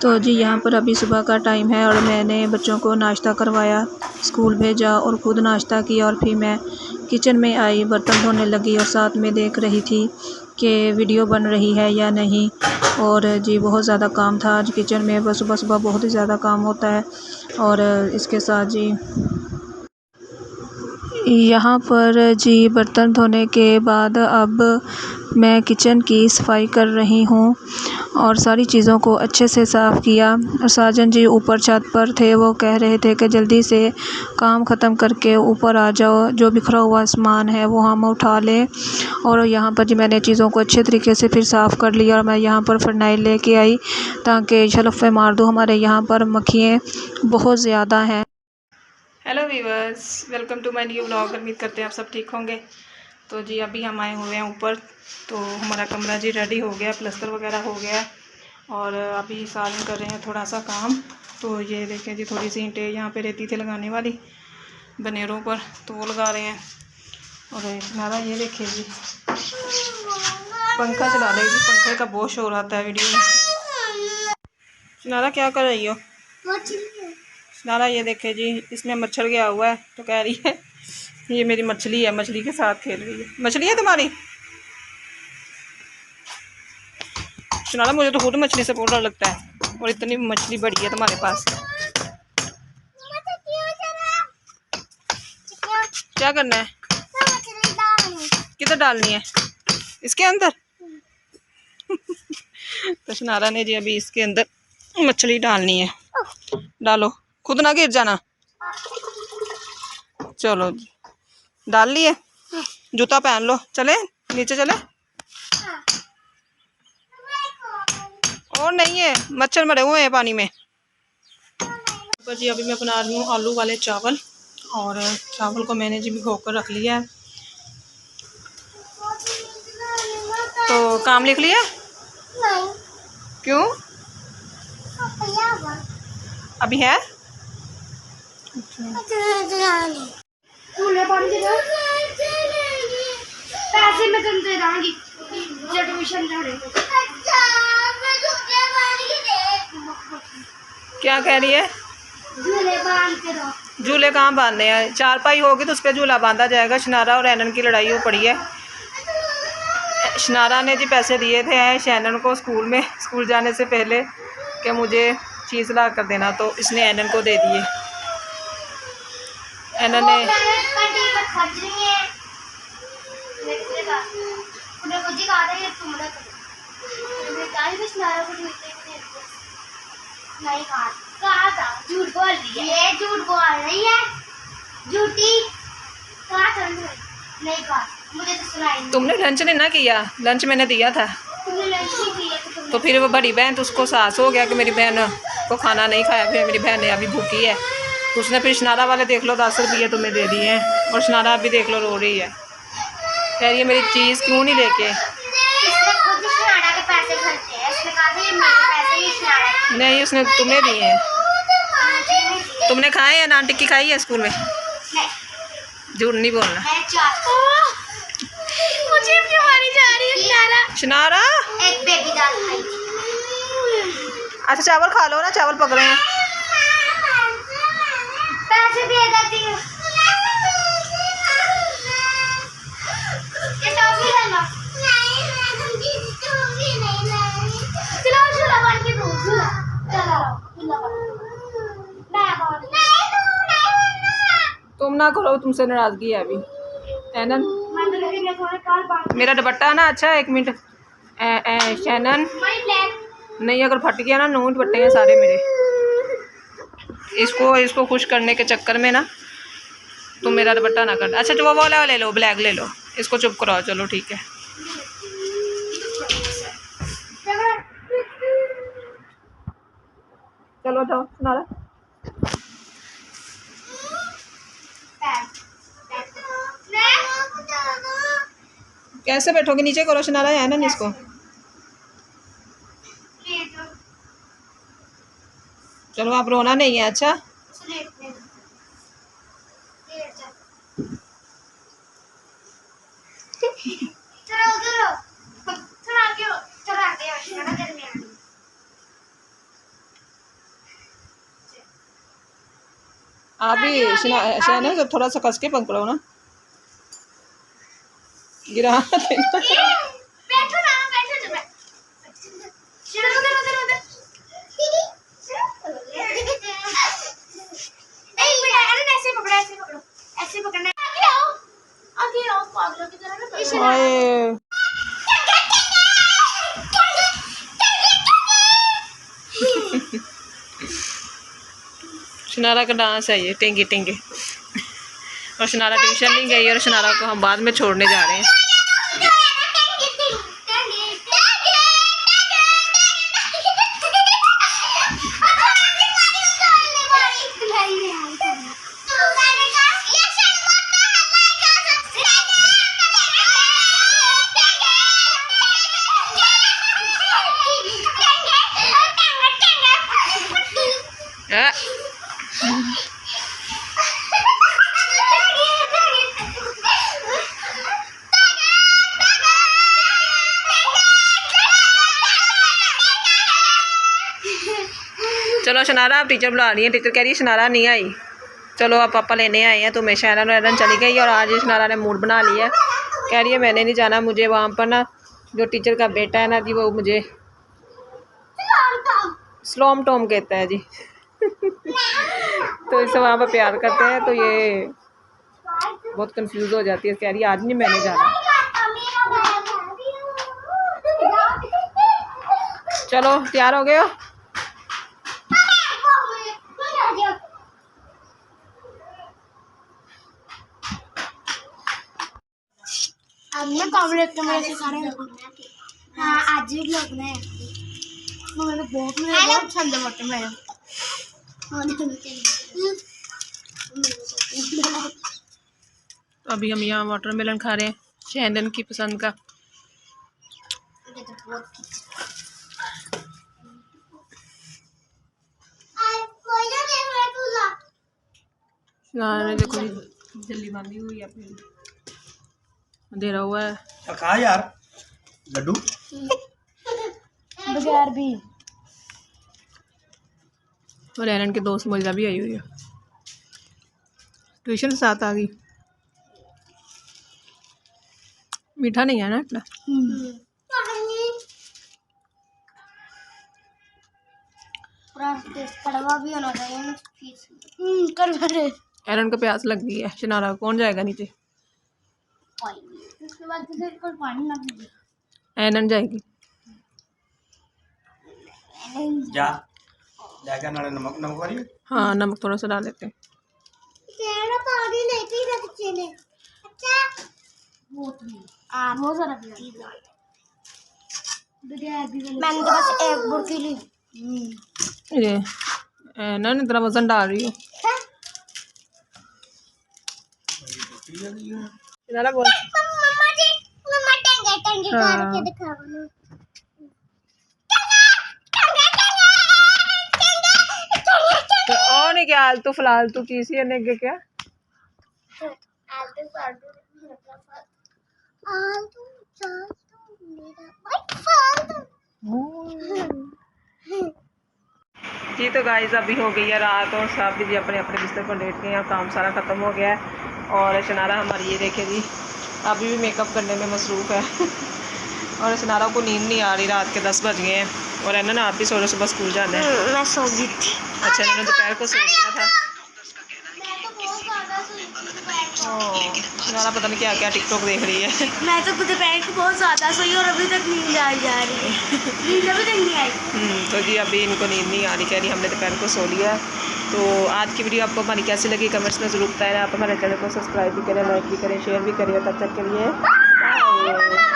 तो जी यहाँ पर अभी सुबह का टाइम है और मैंने बच्चों को नाश्ता करवाया, स्कूल भेजा और ख़ुद नाश्ता किया और फिर मैं किचन में आई, बर्तन धोने लगी और साथ में देख रही थी कि वीडियो बन रही है या नहीं। और जी बहुत ज़्यादा काम था आज किचन में, बस सुबह सुबह बहुत ही ज़्यादा काम होता है। और इसके साथ जी यहाँ पर जी बर्तन धोने के बाद अब मैं किचन की सफाई कर रही हूँ और सारी चीज़ों को अच्छे से साफ़ किया। और साजन जी ऊपर छत पर थे, वो कह रहे थे कि जल्दी से काम ख़त्म करके ऊपर आ जाओ, जो बिखरा हुआ सामान है वो हम उठा लें। और यहाँ पर जी मैंने चीज़ों को अच्छे तरीके से फिर साफ़ कर लिया और मैं यहाँ पर फ़िनाइल लेके आई ताकि शलफ़ मार दूँ। हमारे यहाँ पर मक्खियाँ बहुत ज़्यादा हैं। Hello viewers, welcome to my new vlog. उम्मीद करते हैं आप सब ठीक होंगे। तो जी अभी हम आए हुए हैं ऊपर, तो हमारा कमरा जी रेडी हो गया, प्लस्तर वगैरह हो गया और अभी सालन कर रहे हैं थोड़ा सा काम। तो ये देखें जी, थोड़ी सी ईंटें यहाँ पे रहती थी लगाने वाली बनेरों पर, तो वो लगा रहे हैं। और हमारा ये देखिए जी, पंखा चला रहे जी, पंखे का बहुत शोर आता है वीडियो में। नारा क्या कर रही हो? नारा ये देखे जी, इसमें मच्छर गया हुआ है तो कह रही है ये मेरी मछली है, मछली के साथ खेल रही है। मछली है तुम्हारी? सुनारा मुझे तो खुद मछली से बहुत डर लगता है और इतनी मछली बड़ी है तुम्हारे पास। क्या करना है? किधर डालनी है? इसके अंदर? तो सुनारा ने जी अभी इसके अंदर मछली डालनी है। डालो, खुद ना गिर जाना। चलो डाल लिए, जूता पहन लो, चले नीचे चले। और नहीं है, मच्छर मरे हुए हैं पानी में। तो जी अभी मैं बना रही हूँ आलू वाले चावल और चावल को मैंने जी भिगो कर रख लिया है। तो काम लिख लिया? नहीं। क्यों? अभी है? पैसे मैं तुम दे दूंगी एडमिशन जाने को। क्या कह रही है? झूले बांध के दो। झूले कहाँ बांधने हैं? चारपाई होगी तो उस पर झूला बांधा जाएगा। शनारा और एनन की लड़ाई हो पड़ी है। शनारा ने जी पैसे दिए थे शैनन को स्कूल में, स्कूल जाने से पहले, कि मुझे चीज़ ला कर देना, तो इसने एनन को दे दिए। एनन ने झूठ बोल रही है, ये झूठ बोल रही है, झूठी। नहीं कहा, मुझे तो सुनाई। तुमने लंच नहीं ना किया? लंच मैंने दिया था। तुमने लंच नहीं किया तो फिर वो बड़ी बहन, तो उसको साहस हो गया कि मेरी बहन को खाना नहीं खाया, फिर मेरी बहन ने अभी भूखी है। तो उसने फिर शनारा वाले देख लो 10 रुपये तुम्हें दे दिए हैं और शनारा अभी देख लो रो रही है, कह रही है मेरी चीज़ क्यों नहीं लेके। नहीं, उसने तुम्हें दिए हैं। तुमने खाए या नान टिक्की खाई है स्कूल में? झूठ नहीं बोलना। मुझे क्यों मारी जा रही है शनारा? शनारा एक बेबी दाल खाई। अच्छा चावल खा लो ना, चावल पक रहे हैं। पैसे दे देती हूँ। ये टॉफी ले लो। चलो झूला बन के दो, झूला तुम ना करो, तुमसे नाराजगी है अभी। एनन मेरा दुपट्टा ना अच्छा है, 1 मिनट। शैनन नहीं, अगर फट गया ना, 9 दुपट्टे हैं सारे मेरे। इसको खुश करने के चक्कर में ना तुम मेरा दुपट्टा ना कर। अच्छा जो वो वाला ले लो, ब्लैक ले लो, इसको चुप कराओ। चलो ठीक है, चलो जाओ सुनारा। कैसे बैठोगे? नीचे करो शनारा है ना इसको। चलो आप रोना नहीं है। अच्छा आप भी शहनाज जब थोड़ा सा कस के पकड़ो ना, गिरा शनारा का डांस है ये, टेंगे टेंगे। और शनारा ट्यूशन नहीं गई और शनारा को हम बाद में छोड़ने जा रहे हैं। चलो शनारा, आप टीचर बुला रही है। टीचर कह रही है शनारा नहीं आई। चलो अब पापा लेने आए हैं। तो मैं शहनाज चली गई और आज शनारा ने मूड बना लिया। कह रही है मैंने नहीं जाना, मुझे वहाँ पर ना जो टीचर का बेटा है ना जी, वो मुझे स्लोम टॉम कहता है जी। तो इससे वहाँ पर प्यार करते हैं, तो ये बहुत कंफ्यूज हो जाती है। कह रही है आज नहीं मैंने जाना। चलो तैयार हो गए हो? हमने कॉमेडी कैमरे से सारे हाँ आज भी ब्लॉग बनाया। मुझे बहुत पसंद है वाटरमेलन। अभी हम यहाँ वाटरमेलन खा रहे हैं, शहनाज की पसंद का। देखो जल्दी बांधी हुई है अपनी, अंधेरा हुआ है। खा यार लड्डू बगैर भी। और एरन के दोस्त मुलजा भी आई हुई है, ट्यूशन के साथ आ गई। मीठा नहीं है ना इतना। कड़वा भी होना चाहिए। कड़वा एरन को प्यास लग गई है। शनारा कौन जाएगा नीचे? उसके बाद कोई पानी ना पीजिए। एरन जाएगी। जा जाकर नाले नमक नमक वाली। हाँ नमक थोड़ा सा डाल लेते हैं। पानी नहीं पी रहा बच्चे ने। अच्छा बहुत ज़्यादा पिया। मैंने तो बस एक बुरकी ली। ये एरन इतना वजन डाल रही हो। शनारा बोल। मम्मा जी मम्मा टेंगे टेंगे करके दिखाओ ना। तो और नहीं क्या आलतू फलालतू चीज ही है क्या? जी तो गाइस अभी हो गई है रात और सब जी अपने अपने बिस्तर पर लेट गए हैं। काम सारा ख़त्म हो गया है और शनारा हमारी ये देखे जी अभी भी मेकअप करने में मसरूफ़ है। और शनारा को नींद नहीं आ रही, रात के 10 बज गए हैं। और है ना आप भी सोने सुबह स्कूल जाना है। मैं सो गई थी। अच्छा मैंने दोपहर को सो लिया था। शनारा पता नहीं क्या क्या टिकटॉक देख रही है। मैं तो दोपहर को बहुत ज़्यादा सोई और अभी तक नींद आ जा रही है। नींद अभी तक नहीं आई। तो जी अभी इनको नींद नहीं आ रही, कह रही हमने दोपहर को सो लिया। तो आज की वीडियो आपको हमारी कैसी लगी कमेंट्स में ज़रूर बताएं। आप हमारे चैनल को सब्सक्राइब भी करें, लाइक भी करें, शेयर भी करें। तब तक के लिए बाय।